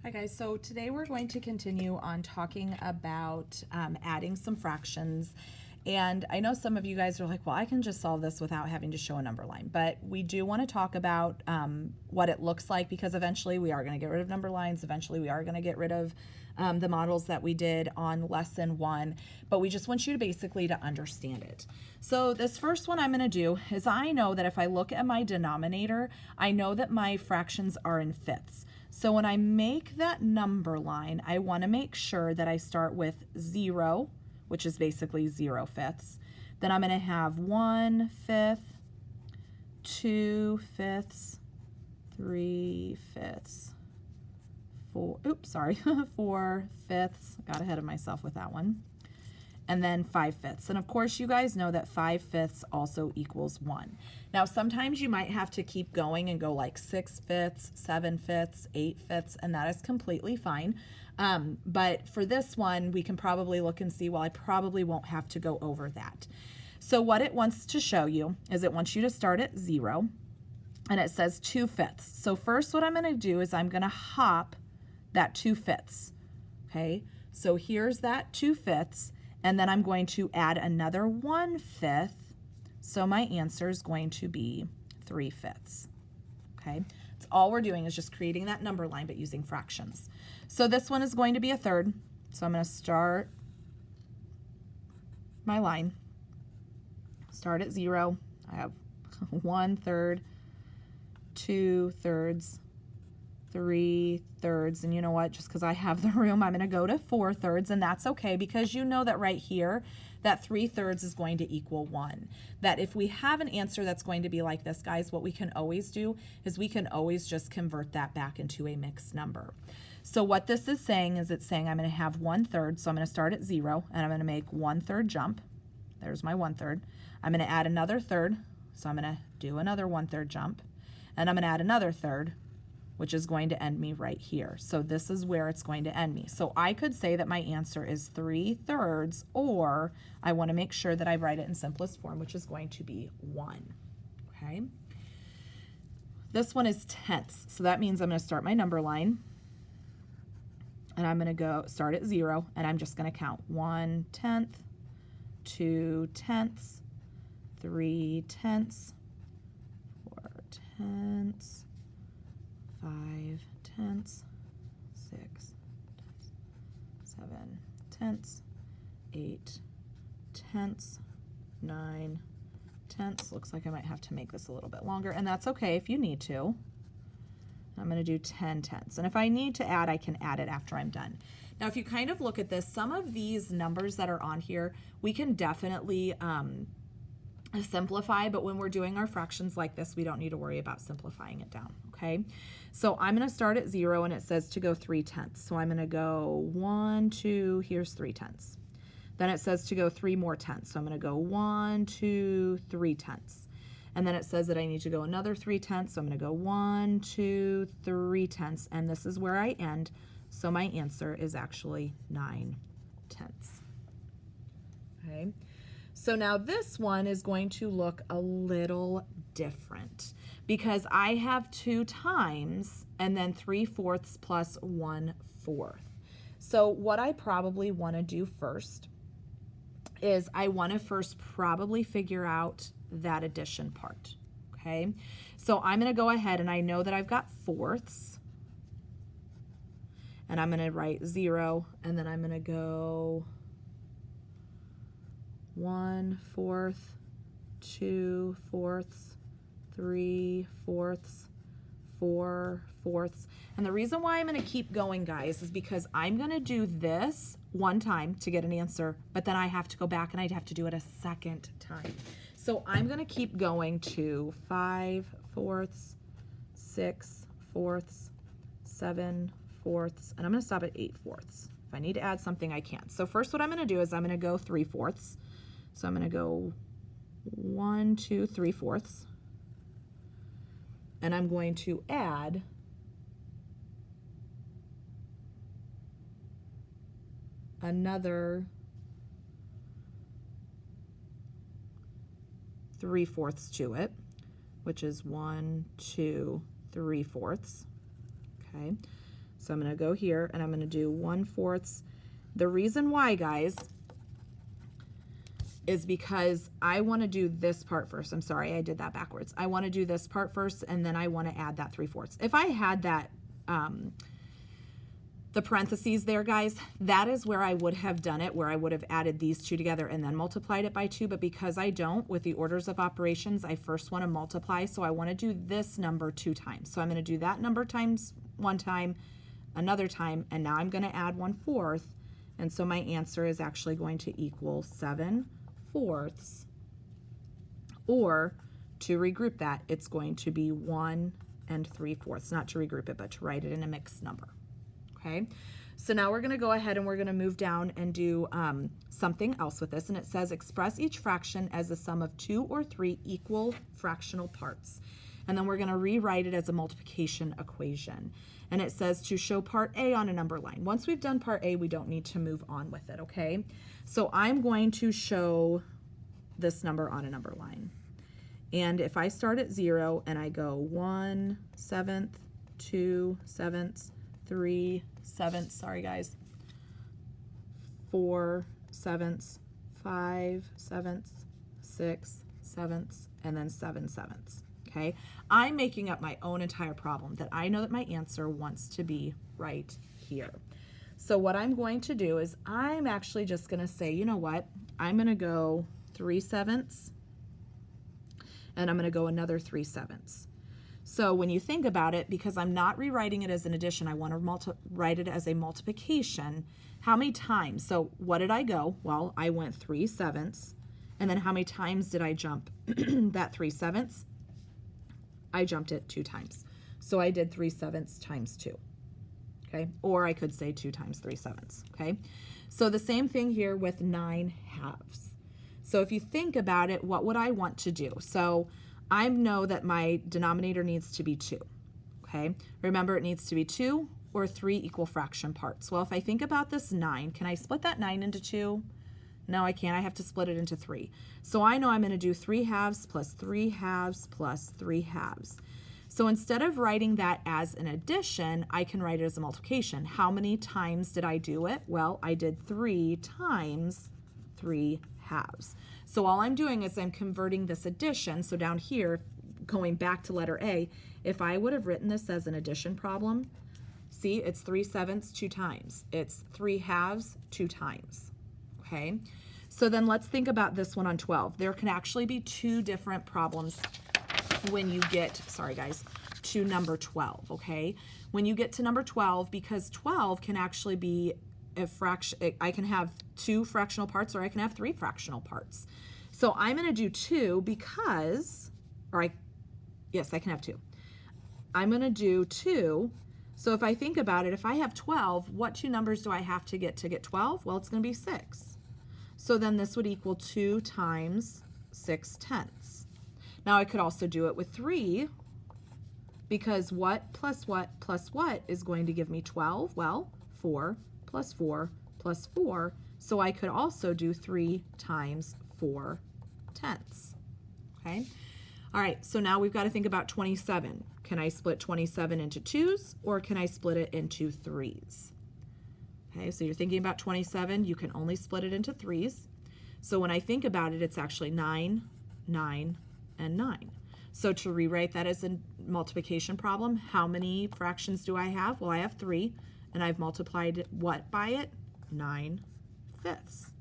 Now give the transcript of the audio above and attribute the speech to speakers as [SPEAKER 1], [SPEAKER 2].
[SPEAKER 1] Hi guys, so today we're going to continue on talking about adding some fractions. And I know some of you guys are like, well, I can just solve this without having to show a number line. But we do want to talk about what it looks like, because eventually we are going to get rid of number lines. Eventually we are going to get rid of the models that we did on lesson 1. But we just want you to basically to understand it. So this first one I'm going to do is, I know that if I look at my denominator, I know that my fractions are in fifths. So when I make that number line, I want to make sure that I start with 0, which is basically 0 fifths. Then I'm going to have 1 fifth, 2 fifths, 3 fifths, 4 fifths. Got ahead of myself with that one. And then 5 fifths. And of course, you guys know that 5 fifths also equals 1. Now, sometimes you might have to keep going and go like 6 fifths, 7 fifths, 8 fifths, and that is completely fine. But for this one, we can probably look and see, well, I probably won't have to go over that. So what it wants to show you is it wants you to start at 0, and it says 2 fifths. So first what I'm going to do is I'm going to hop that 2 fifths. Okay, so here's that 2 fifths. And then I'm going to add another 1 fifth, so my answer is going to be 3 fifths. Okay, that's all we're doing, is just creating that number line, but using fractions. So this one is going to be a third, so I'm going to start my line. Start at 0. I have 1 third, 2 thirds, 3 thirds, and you know what, just because I have the room, I'm going to go to 4 thirds, and that's okay, because you know that right here, that 3 thirds is going to equal 1. That if we have an answer that's going to be like this, guys, what we can always do is we can always just convert that back into a mixed number. So what this is saying is, it's saying I'm going to have 1 third, so I'm going to start at 0, and I'm going to make 1 third jump. There's my 1 third. I'm going to add another third, so I'm going to do another 1 third jump, and I'm going to add another third, which is going to end me right here. So this is where it's going to end me. So I could say that my answer is 3 thirds, or I want to make sure that I write it in simplest form, which is going to be 1. Okay. This one is tenths. So that means I'm going to start my number line, and I'm going to go start at 0, and I'm just going to count 1 tenth, 2 tenths, 3 tenths, 4 tenths, 5 tenths, 6 tenths, 7 tenths, 8 tenths, 9 tenths. Looks like I might have to make this a little bit longer, and that's okay if you need to. I'm going to do 10 tenths, and if I need to add, I can add it after I'm done. Now, if you kind of look at this, some of these numbers that are on here, we can definitely simplify, but when we're doing our fractions like this, we don't need to worry about simplifying it down, okay? So I'm going to start at 0, and it says to go 3 tenths. So I'm going to go 1, 2, here's 3 tenths. Then it says to go 3 more tenths. So I'm going to go 1, 2, 3 tenths. And then it says that I need to go another 3 tenths. So I'm going to go 1, 2, 3 tenths, and this is where I end. So my answer is actually 9 tenths. Okay. So now this one is going to look a little different, because I have 2 times and then 3 fourths plus 1 fourth. So what I probably want to do first is I want to first probably figure out that addition part. Okay. So I'm going to go ahead, and I know that I've got fourths, and I'm going to write 0, and then I'm going to go 1 fourth, 2 fourths, 3 fourths, 4 fourths. And the reason why I'm going to keep going, guys, is because I'm going to do this one time to get an answer, but then I have to go back and I'd have to do it a second time. So I'm going to keep going to 5 fourths, 6 fourths, 7 fourths, and I'm going to stop at 8 fourths. If I need to add something, I can. So first what I'm going to do is I'm going to go 3 fourths. So I'm going to go 1, 2, 3 fourths. And I'm going to add another 3 fourths to it, which is 1, 2, 3 fourths. Okay, So I'm going to go here and I'm going to do 1/4. The reason why, guys, is because I want to do this part first. I'm sorry, I did that backwards. I want to do this part first, and then I want to add that 3/4. If I had that, the parentheses there, guys, that is where I would have done it, where I would have added these two together and then multiplied it by 2. But because I don't, with the orders of operations, I first want to multiply. So I want to do this number 2 times. So I'm going to do that number times 1 time, another time, and now I'm going to add 1/4. And so my answer is actually going to equal 7/4. Or to regroup that, it's going to be 1 3/4. Not to regroup it, but to write it in a mixed number. Okay, so now we're going to go ahead and we're going to move down and do something else with this. And it says express each fraction as the sum of 2 or 3 equal fractional parts. And then we're going to rewrite it as a multiplication equation. And it says to show part A on a number line. Once we've done part A, we don't need to move on with it, okay? So I'm going to show this number on a number line. And if I start at 0 and I go 1/7, 2/7, 3/7, sorry guys, 4/7, 5/7, 6/7, and then 7/7. Okay, I'm making up my own entire problem that I know that my answer wants to be right here. So what I'm going to do is I'm actually just going to say, you know what, I'm going to go 3/7, and I'm going to go another 3/7. So when you think about it, because I'm not rewriting it as an addition, I want to write it as a multiplication. How many times? So what did I go? Well, I went 3/7, and then how many times did I jump that 3/7? I jumped it 2 times. So I did 3/7 times 2. Okay, or I could say 2 times 3/7. Okay, so the same thing here with 9/2. So if you think about it, what would I want to do? So I know that my denominator needs to be 2. Okay, remember it needs to be 2 or 3 equal fraction parts. Well, if I think about this 9, can I split that 9 into 2? No, I can't. I have to split it into 3. So I know I'm going to do 3/2 plus 3/2 plus 3/2. So instead of writing that as an addition, I can write it as a multiplication. How many times did I do it? Well, I did 3 times 3/2. So all I'm doing is I'm converting this addition. So down here, going back to letter A, if I would have written this as an addition problem, see, it's 3/7 2 times. It's 3/2 2 times. Okay, so then let's think about this one on 12. There can actually be 2 different problems when you get, sorry guys, to number 12, okay? When you get to number 12, because 12 can actually be a fraction, I can have 2 fractional parts or I can have 3 fractional parts. So I'm going to do 2 because, yes, I can have 2. I'm going to do 2. So if I think about it, if I have 12, what 2 numbers do I have to get 12? Well, it's going to be 6. So then this would equal 2 times 6/10. Now I could also do it with 3, because what plus what plus what is going to give me 12? Well, 4 plus 4 plus 4. So I could also do 3 times 4/10. Okay? All right, so now we've got to think about 27. Can I split 27 into 2s, or can I split it into 3s? Okay, so you're thinking about 27, you can only split it into 3s. So when I think about it, it's actually 9, 9, and 9. So to rewrite that as a multiplication problem, how many fractions do I have? Well, I have 3, and I've multiplied what by it? 9/5.